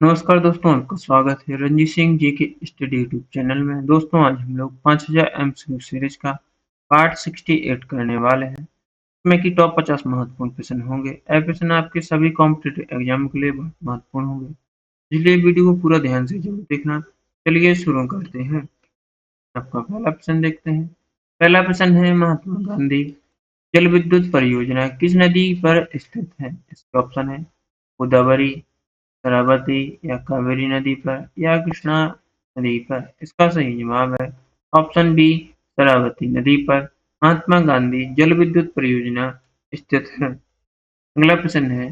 नमस्कार दोस्तों, आपका स्वागत है रंजीत सिंह जी के स्टडी यूट्यूब चैनल में। दोस्तों, आज हम लोग 5000 एमसीक्यू सीरीज का पार्ट 68 करने वाले हैं, जिसमें कि टॉप 50 महत्वपूर्ण प्रश्न होंगे। ये प्रश्न आपके सभी कॉम्पिटिटिव एग्जाम के लिए बहुत महत्वपूर्ण होंगे, इसलिए वीडियो को पूरा ध्यान से जरूर देखना। चलिए शुरू करते हैं। आपका पहला प्रश्न देखते हैं। पहला प्रश्न है, महात्मा गांधी जल विद्युत परियोजना किस नदी पर स्थित है? इसके ऑप्शन है गोदावरी, शरावती या कावेरी नदी पर या कृष्णा नदी पर। इसका सही जवाब है ऑप्शन बी, शरावती नदी पर महात्मा गांधी जल विद्युत परियोजना स्थित है। अगला प्रश्न है,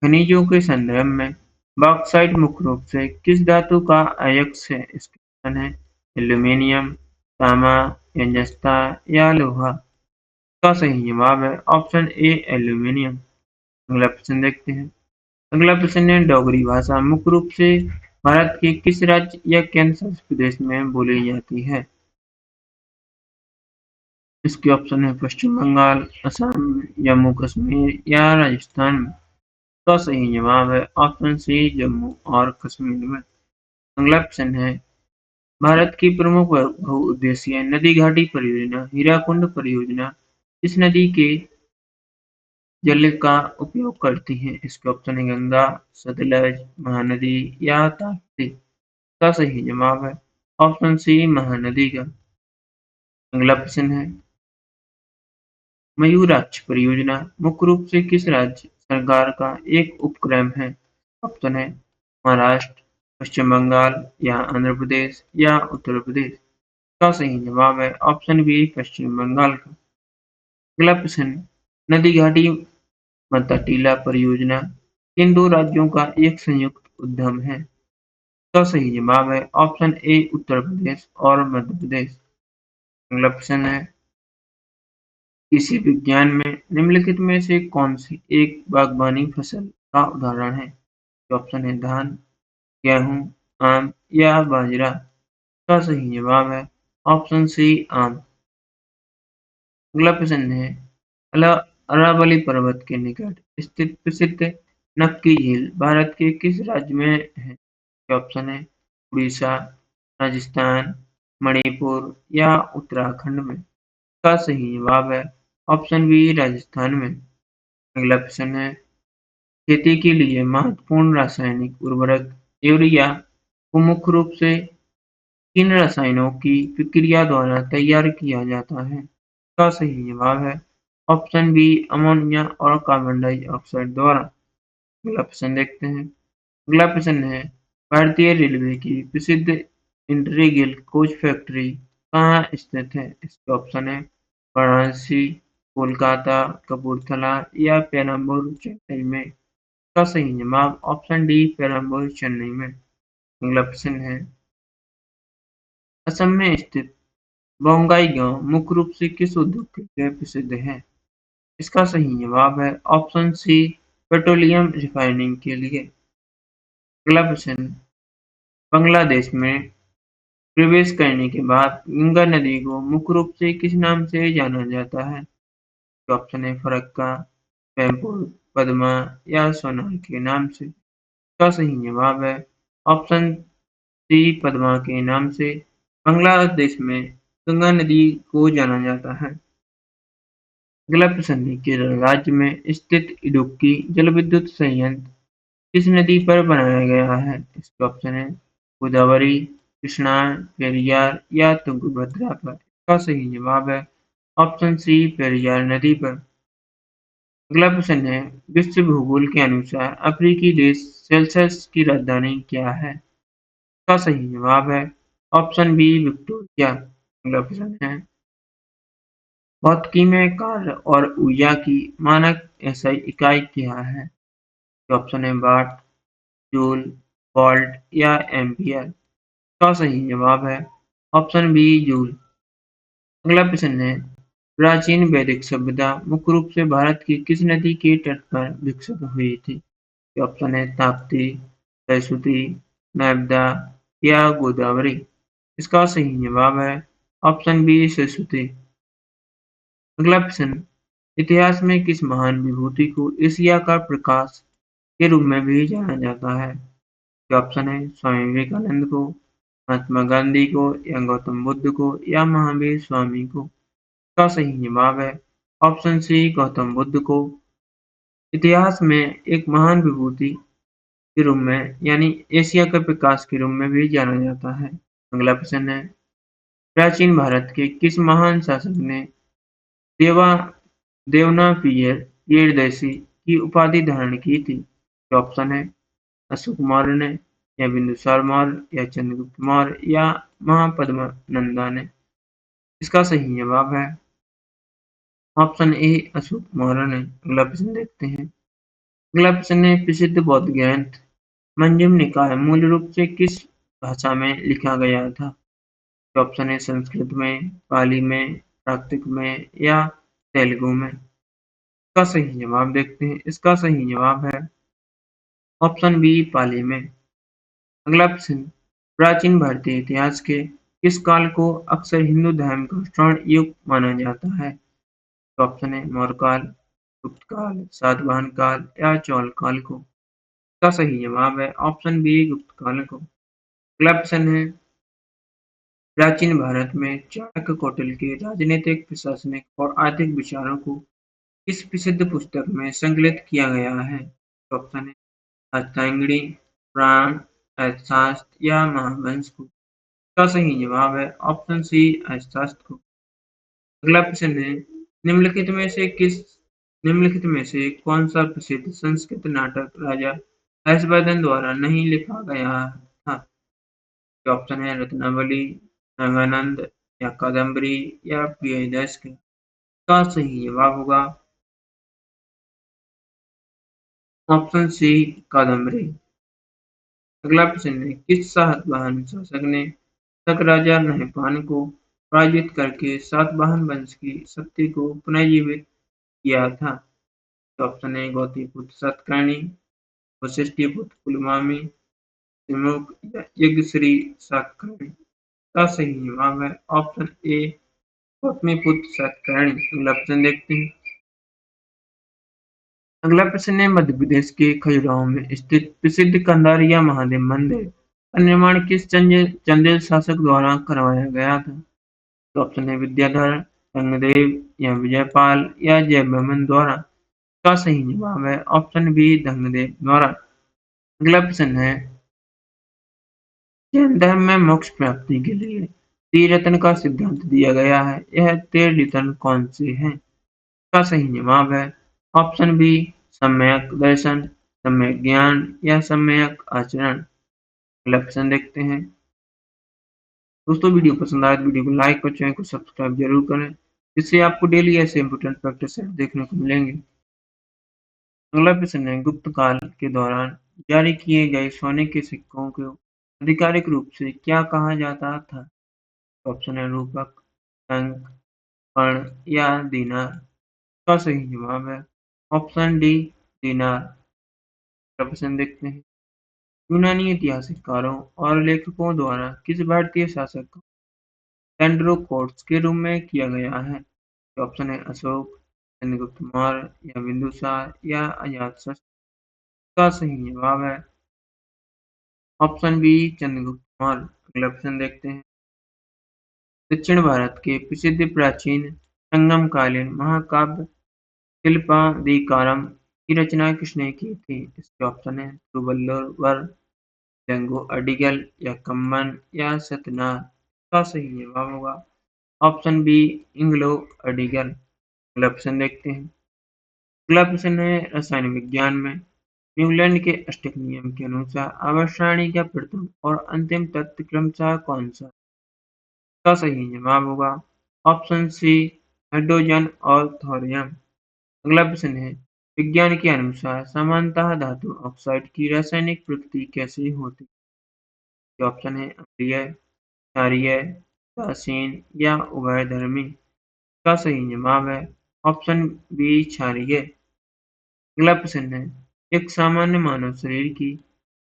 खनिजों के संदर्भ में बॉक्साइट मुख्य रूप से किस धातु का अयस्क है? इसके ऑप्शन है एल्यूमीनियम, तांबा या जस्ता या लोहा। इसका सही जवाब है ऑप्शन ए, एल्यूमीनियम। अगला प्रश्न देखते हैं। अगला प्रश्न है, डोगरी भाषा मुख्य रूप से भारत के किस राज्य या केंद्र शासित प्रदेश में बोली जाती है? इसके ऑप्शन है पश्चिम बंगाल, असम, जम्मू कश्मीर या राजस्थान में। इसका सही जवाब है ऑप्शन सी, जम्मू और कश्मीर में। अगला प्रश्न है, भारत की प्रमुख बहुउद्देशीय नदी घाटी परियोजना हीराकुंड परियोजना किस नदी के जल का उपयोग करती हैं? इसके ऑप्शन है गंगा, सतलज, महानदी या ताप्ती। इसका सही जवाब है ऑप्शन सी, महानदी का। अगला प्रश्न है, मयूराक्ष परियोजना मुख्य रूप से किस राज्य सरकार का एक उपक्रम है? ऑप्शन है महाराष्ट्र, पश्चिम बंगाल या आंध्र प्रदेश या उत्तर प्रदेश। इसका सही जवाब है ऑप्शन बी, पश्चिम बंगाल का। अगला प्रश्न, नदी घाटी मत्ता-टीला परियोजना किन दो राज्यों का एक संयुक्त उद्यम है? इसका सही जवाब है ऑप्शन ए, उत्तर प्रदेश और मध्य प्रदेश। अगला प्रश्न है, कृषि विज्ञान में निम्नलिखित में से कौन सी एक बागवानी फसल का उदाहरण है? ऑप्शन है धान, गेहूं, आम या बाजरा। इसका सही जवाब है ऑप्शन सी, आम। अगला प्रश्न है, अरावली पर्वत के निकट स्थित प्रसिद्ध नक्की झील भारत के किस राज्य में है? ऑप्शन है उड़ीसा, राजस्थान, मणिपुर या उत्तराखंड में। इसका सही जवाब है ऑप्शन बी, राजस्थान में। अगला प्रश्न है, खेती के लिए महत्वपूर्ण रासायनिक उर्वरक यूरिया को मुख्य रूप से किन रसायनों की प्रक्रिया द्वारा तैयार किया जाता है? इसका सही जवाब है ऑप्शन बी, अमोनिया और कार्बन डाइऑक्साइड द्वारा। अगला प्रश्न देखते हैं। अगला प्रश्न है, भारतीय रेलवे की प्रसिद्ध इंटीग्रल कोच फैक्ट्री कहाँ स्थित है? इसके ऑप्शन है वाराणसी, कोलकाता, कपूरथला या पेरम्बलूर, चेन्नई में। इसका सही जवाब ऑप्शन डी, पेरम्बलूर, चेन्नई में। अगला प्रश्न है, असम में स्थित बोंगाई गांव मुख्य रूप से किस उद्योग के लिए प्रसिद्ध है? इसका सही जवाब है ऑप्शन सी, पेट्रोलियम रिफाइनिंग के लिए। अगला प्रश्न, बांग्लादेश में प्रवेश करने के बाद गंगा नदी को मुख्य रूप से किस नाम से जाना जाता है? ऑप्शन है फरक्का, पैंपुल, पद्मा या सोनार के नाम से। इसका सही जवाब है ऑप्शन सी, पद्मा के नाम से बांग्लादेश में गंगा नदी को जाना जाता है। अगला प्रश्न है, केरल राज्य में स्थित इडुक्की जलविद्युत संयंत्र किस नदी पर बनाया गया है? इसके ऑप्शन है गोदावरी, कृष्णा, पेरियार या तुंगभद्रा पर। इसका सही जवाब है ऑप्शन सी, पेरियार नदी पर। अगला प्रश्न है, विश्व भूगोल के अनुसार अफ्रीकी देश सेल्सियस की राजधानी क्या है? इसका सही जवाब है ऑप्शन बी, विक्टोरिया। अगला प्रश्न है, भौतिकी में कार्य और ऊर्जा की मानक एसआई इकाई क्या है? ऑप्शन है वाट, जूल, वोल्ट या एम्पियर। इसका सही जवाब है ऑप्शन बी, जूल। अगला प्रश्न है, प्राचीन वैदिक सभ्यता मुख्य रूप से भारत की किस नदी के तट पर विकसित हुई थी? ऑप्शन है ताप्ती, सरस्वती, नर्मदा या गोदावरी। इसका सही जवाब है ऑप्शन बी, सरस्वती। अगला प्रश्न, इतिहास में किस महान विभूति को एशिया का प्रकाश के रूप में भी जाना जाता है? ये ऑप्शन है स्वामी विवेकानंद को, महात्मा गांधी को या गौतम बुद्ध को या महावीर स्वामी को। इसका सही जवाब है ऑप्शन सी गौतम बुद्ध को। इतिहास में एक महान विभूति के रूप में यानी एशिया का विकास के रूप में भी जाना जाता है। अगला प्रश्न है प्राचीन भारत के किस महान शासक ने देवा देवनापियर प्रियदर्शी की उपाधि धारण की थी? ये ऑप्शन है अशोक मौर्य ने या बिंदुसार मौर्य या चंद्रगुप्त मौर्य या महापद्मनंदा ने। इसका सही जवाब है ऑप्शन ए अशोक मौर्य ने। अगला प्रश्न देखते हैं। अगला प्रश्न है प्रसिद्ध बौद्ध ग्रंथ मंजूम निकाय मूल रूप से किस भाषा में लिखा गया था? तो ऑप्शन है संस्कृत में, पाली में, प्राकृत में या तेलुगु में। इसका सही जवाब देखते हैं। इसका सही जवाब है ऑप्शन बी पाली में। अगला प्रश्न प्राचीन भारतीय इतिहास के किस काल को अक्सर हिंदू धर्म का स्वर्ण युग माना जाता है? तो ऑप्शन है मौर्य काल, गुप्त काल, सातवाहन काल या चौल काल को। इसका सही जवाब है ऑप्शन बी गुप्त काल को। अगला प्रश्न है प्राचीन भारत में चाणक्य कौटिल्य के राजनीतिक, प्रशासनिक और आर्थिक विचारों को किस प्रसिद्ध पुस्तक में संकलित किया गया है? तो ऑप्शन है अष्टांगिनी, पुराण, अर्थशास्त्र या महावंश को। इसका सही जवाब है ऑप्शन सी अर्थशास्त्र को। अगला प्रश्न है निम्नलिखित में से कौन सा प्रसिद्ध संस्कृत नाटक राजा हर्षवर्धन द्वारा नहीं लिखा गया था? ये ऑप्शन है रत्नावली, नगानंद या कादम्बरी या प्रियदर्शी। का सही जवाब होगा ऑप्शन सी कादम्बरी। अगला प्रश्न है किस सातवाहन शासक ने शक राजा नहपान को पराजित करके सातवाहन वंश की शक्ति को पुनर्जीवित किया था? तो ऑप्शन है गौतमीपुत्र सातकर्णी, वशिष्ठिपुत्र पुलमावी, सिमुक या यज्ञश्री सातकर्णी। का सही जवाब है ऑप्शन ए गौतमीपुत्र सातकर्णी। अगला प्रश्न देखते हैं। अगला प्रश्न है मध्य प्रदेश के खजुराहो में स्थित प्रसिद्ध कंधारिया महादेव मंदिर का निर्माण किस चंदेल शासक द्वारा करवाया गया था? तो ऑप्शन है विद्याधर, गंगदेव या विजयपाल या जयवर्मन द्वारा। का सही जवाब है ऑप्शन बी गंगदेव द्वारा। अगला प्रश्न है जैन धर्म में मोक्ष प्राप्ति के लिए त्रिरत्न का सिद्धांत दिया गया है। यह त्रिरत्न कौन से हैं? इसका सही जवाब है ऑप्शन बी सम्यक दर्शन, सम्यक ज्ञान या सम्यक आचरण। अगला प्रश्न देखते हैं। दोस्तों वीडियो पसंद आए तो वीडियो को लाइक और चैनल को सब्सक्राइब जरूर करें जिससे आपको डेली ऐसे इंपोर्टेंट फैक्ट सेट देखने को मिलेंगे। अगला प्रश्न है गुप्त काल के दौरान जारी किए गए सोने के सिक्कों को आधिकारिक रूप से क्या कहा जाता था? ऑप्शन है रूपक, टंक, कर्ण या दीनार। का सही जवाब है ऑप्शन डी दीनार। अगला प्रश्न देखते हैं। यूनानी इतिहासकारों और लेखकों द्वारा किस भारतीय शासक को एंड्रोकोर्स के रूप में किया गया है? ऑप्शन है अशोक, चंद्रगुप्त मौर्य या बिंदुसार या अजातशत्रु। का सही जवाब है ऑप्शन बी चंद्रगुप्त मौर्य। अगला प्रश्न देखते हैं। दक्षिण भारत के प्रसिद्ध प्राचीन संगमकालीन महाकाव्य शिल्पादिकारम की रचना किसने की थी? इसके ऑप्शन है तिरुवल्लुवर, जंगो अडिगल या कम्बन या सतनार। का सही जवाब होगा ऑप्शन बी इंग्लो अडिगल। अगला प्रश्न देखते हैं। अगला प्रश्न है रसायन विज्ञान में न्यूलैंड के अष्टक नियम के अनुसार आवर्त सारणी का प्रथम और अंतिम तत्व क्रमशः कौन सा? का सही जवाब होगा ऑप्शन सी हाइड्रोजन और थोरियम। अगला प्रश्न है विज्ञान के अनुसार सामान्यतः धातु ऑक्साइड की रासायनिक प्रकृति कैसी होती है? ऑप्शन है अम्लीय, क्षारीय, उदासीन या उभयधर्मी। का सही जवाब है ऑप्शन बी क्षारीय। अगला प्रश्न है एक सामान्य मानव शरीर की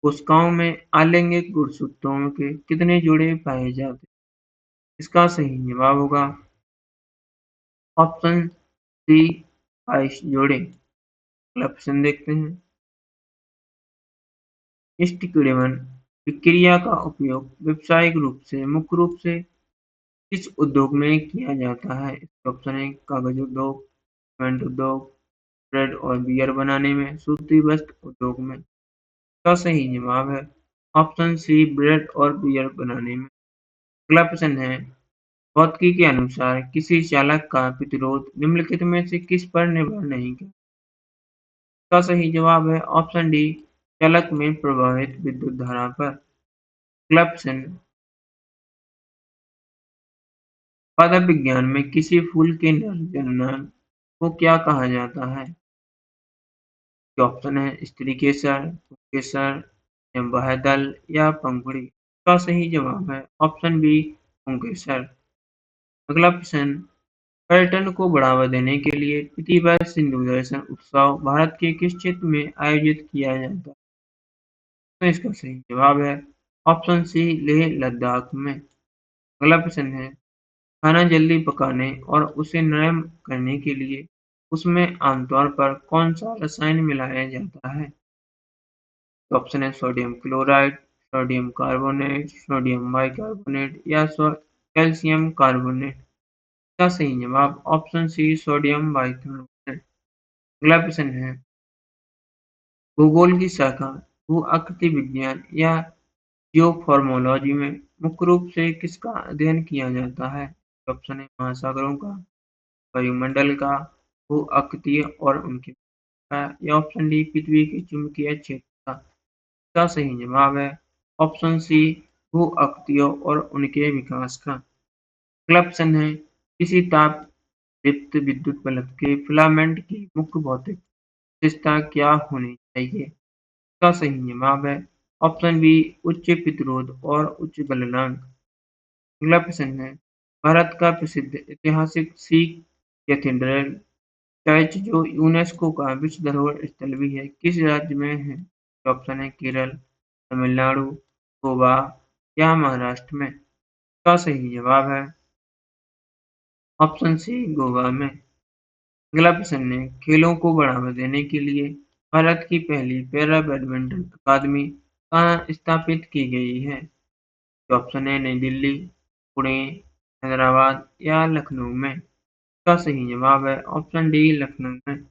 कोशिकाओं में आलैंगिक गुणसूत्रों के कितने जोड़े पाए जाते हैं? इसका सही जवाब होगा ऑप्शन सी 22 जोड़े। अगला प्रश्न देखते हैं। इष्टक्रियन की क्रिया का उपयोग व्यावसायिक रूप से मुख्य रूप से किस उद्योग में किया जाता है? इसके ऑप्शन है कागज उद्योग, सीमेंट उद्योग, ब्रेड और बियर बनाने में, सूती वस्त्र उद्योग में। इसका सही जवाब है ऑप्शन सी ब्रेड और बियर बनाने में। अगला प्रश्न है भौतिकी के अनुसार किसी चालक का प्रतिरोध निम्नलिखित में से किस पर निर्भर नहीं करता? इसका सही जवाब है ऑप्शन डी चालक में प्रवाहित विद्युत धारा पर। अगला प्रश्न पदार्थ विज्ञान में किसी फूल के नर जनन को क्या कहा जाता है? इसके ऑप्शन है स्त्री केसर, पुंकेसर, या बाह्यदल या पंखुड़ी। इसका सही जवाब है ऑप्शन बी पुंकेसर। अगला प्रश्न पर्यटन को बढ़ावा देने के लिए प्रतिवर्ष सिंधु दर्शन उत्सव भारत के किस क्षेत्र में आयोजित किया जाता है? तो इसका सही जवाब है ऑप्शन सी लेह लद्दाख में। अगला प्रश्न है खाना जल्दी पकाने और उसे नरम करने के लिए उसमें आमतौर पर कौन सा रसायन मिलाया जाता है? तो ऑप्शन है sodium chloride, sodium carbonate, sodium bicarbonate या कैल्शियम कार्बोनेट। इसका सही जवाब ऑप्शन सी सोडियम बाइकार्बोनेट। अगला प्रश्न है भूगोल की शाखा भू-आकृति विज्ञान या जियोफॉर्मोलॉजी में मुख्य रूप से किसका अध्ययन किया जाता है? ऑप्शन है महासागरों का, वायुमंडल का, भू-आकृतियों और उनके का, या ऑप्शन डी पृथ्वी के चुंबकीय क्षेत्र का। इसका सही जवाब है ऑप्शन सी भू-आकृतियों और उनके विकास का। अगला प्रश्न है किसी ताप दीप्त विद्युत बल्ब के फिलामेंट की मुख्य भौतिक विशेषता क्या होनी चाहिए? इसका सही जवाब है ऑप्शन बी उच्च प्रतिरोध और उच्च गलनांक। अगला प्रश्न है भारत का प्रसिद्ध ऐतिहासिक सिख कैथेड्रल चर्च जो यूनेस्को का विश्व धरोहर स्थल भी है किस राज्य में है? ऑप्शन है केरल, तमिलनाडु, गोवा या महाराष्ट्र में। इसका सही जवाब है ऑप्शन सी गोवा में। अगला प्रश्न है खेलों को बढ़ावा देने के लिए भारत की पहली पैरा बैडमिंटन अकादमी कहाँ स्थापित की गई है? ऑप्शन है नई दिल्ली, पुणे, हैदराबाद या लखनऊ में। इसका सही जवाब है ऑप्शन डी लखनऊ में।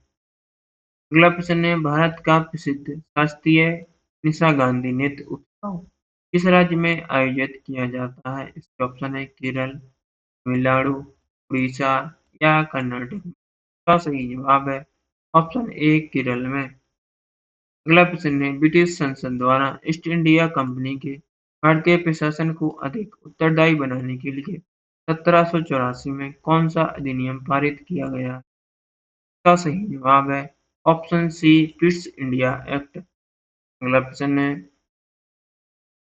अगला प्रश्न है भारत का प्रसिद्ध शास्त्रीय निशा गांधी नृत्य उत्सव किस राज्य में आयोजित किया जाता है? इसके ऑप्शन है केरल, तमिलनाडु, उड़ीसा या कर्नाटक में। इसका सही जवाब है ऑप्शन ए केरल में। अगला प्रश्न है ब्रिटिश संसद द्वारा ईस्ट इंडिया कंपनी के भारतीय प्रशासन को अधिक उत्तरदायी बनाने के लिए 1784 में कौन सा अधिनियम पारित किया गया? इसका सही जवाब है option C East India Act. अगला प्रश्न है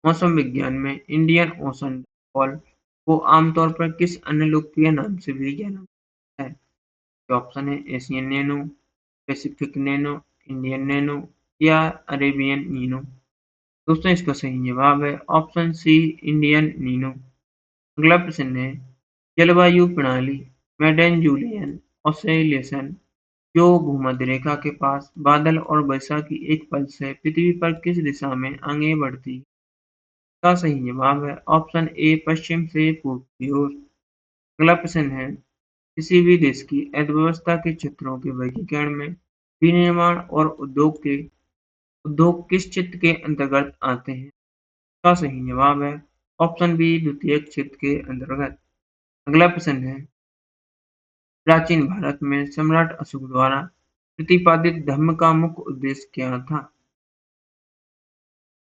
मौसम विज्ञान में इंडियन ओशन डायपोल को आमतौर पर किस अन्य लोकप्रिय नाम से भी जाना जाता है? तो ऑप्शन है Asian nano, Pacific nano, Indian nano या अरेबियन नीनो। दोस्तों इसका सही जवाब है ऑप्शन सी इंडियन नीनो। अगला प्रश्न है जलवायु प्रणाली मेडेन-जूलियन ऑसिलेशन जो भूमध्य रेखा के पास बादल और वर्षा की एक पल्स है पृथ्वी पर किस दिशा में आगे बढ़ती है? इसका सही जवाब है ऑप्शन ए पश्चिम से पूर्व की ओर। अगला प्रश्न है किसी भी देश की अर्थव्यवस्था के क्षेत्रों के वर्गीकरण में विनिर्माण और उद्योग किस क्षेत्र के अंतर्गत आते हैं? इसका सही जवाब है ऑप्शन बी द्वितीयक क्षेत्र के अंतर्गत। अगला प्रश्न है प्राचीन भारत में सम्राट अशोक द्वारा प्रतिपादित धर्म का मुख्य उद्देश्य क्या था?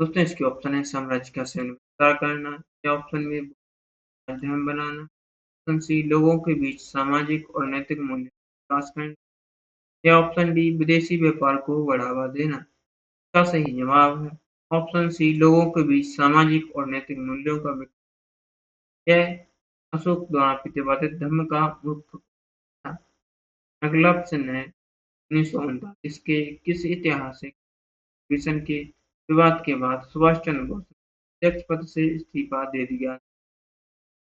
दोस्तों इसके ऑप्शन है साम्राज्य का सैन्य विस्तार करना या ऑप्शन बी माध्यम बनाना, ऑप्शन सी लोगों के बीच सामाजिक और नैतिक मूल्य का विकास करना या ऑप्शन डी विदेशी व्यापार को बढ़ावा देना। इसका सही जवाब है ऑप्शन सी लोगों के बीच सामाजिक और नैतिक मूल्यों का विकास। यह अशोक द्वारा प्रतिपादित धर्म का मुख्य था। अगला प्रश्न है 1939 के किस ऐतिहासिक अधिवेशन के विवाद के बाद सुभाष चंद्र बोस ने अध्यक्ष पद से इस्तीफा दे दिया?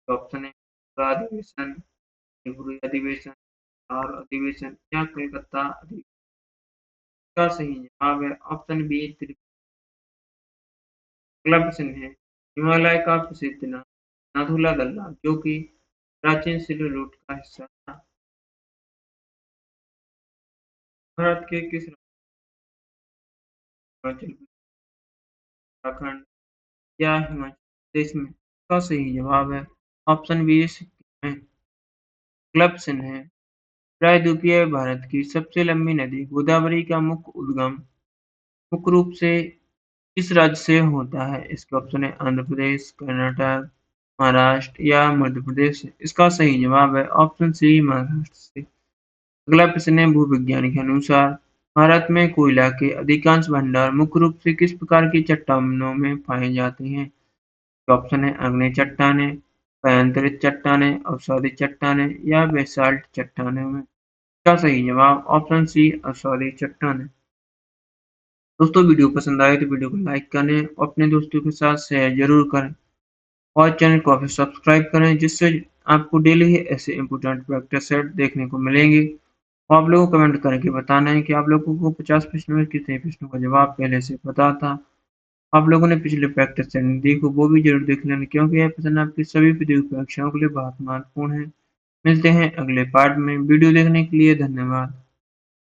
ऑप्शन है मथुरा अधिवेशन, त्रिपुरी अधिवेशन, लाहौर अधिवेशन या कलकत्ता अधिवेशन। का सही जवाब है ऑप्शन बी त्रिपुरी। अगला प्रश्न है, हिमालय का प्रसिद्ध नाम नाथुला दल्ला, जो कि प्राचीन सिल्क रूट का हिस्सा था। भारत के किस राज्य, हिमाचल, उत्तराखंड या हिमाचल प्रदेश में? इसका सही जवाब है ऑप्शन बी सिक्किम में। अगला प्रश्न है, प्रायद्वीपीय भारत की सबसे लंबी नदी गोदावरी का मुख्य उद्गम मुख्य रूप से किस राज्य से होता है? इसके ऑप्शन है आंध्र प्रदेश, कर्नाटक, महाराष्ट्र या मध्य प्रदेश से। इसका सही जवाब है ऑप्शन सी महाराष्ट्र से। अगला प्रश्न है, भूविज्ञान के अनुसार भारत में कोयला के अधिकांश भंडार मुख्य रूप से किस प्रकार की चट्टानों में पाए जाते हैं? ऑप्शन है आग्नेय चट्टानें, कायांतरित चट्टानें, अवसादी चट्टानें या बेसाल्ट चट्टानों में। इसका सही जवाब ऑप्शन सी अवसादी चट्टानें। दोस्तों वीडियो पसंद आए तो वीडियो को लाइक करें और अपने दोस्तों के साथ शेयर जरूर करें और चैनल को अभी सब्सक्राइब करें, जिससे आपको डेली ही ऐसे इंपॉर्टेंट प्रैक्टिस सेट देखने को मिलेंगे। और आप लोगों को कमेंट करके बताना है कि आप लोगों को 50 प्रश्नों में कितने प्रश्नों का जवाब पहले से पता था। आप लोगों ने पिछले प्रैक्टिस सेट देखो वो भी जरूर देख लेना, क्योंकि यह प्रश्न आपकी सभी प्रतियोगी परीक्षाओं के लिए बहुत महत्वपूर्ण है। मिलते हैं अगले पार्ट में। वीडियो देखने के लिए धन्यवाद।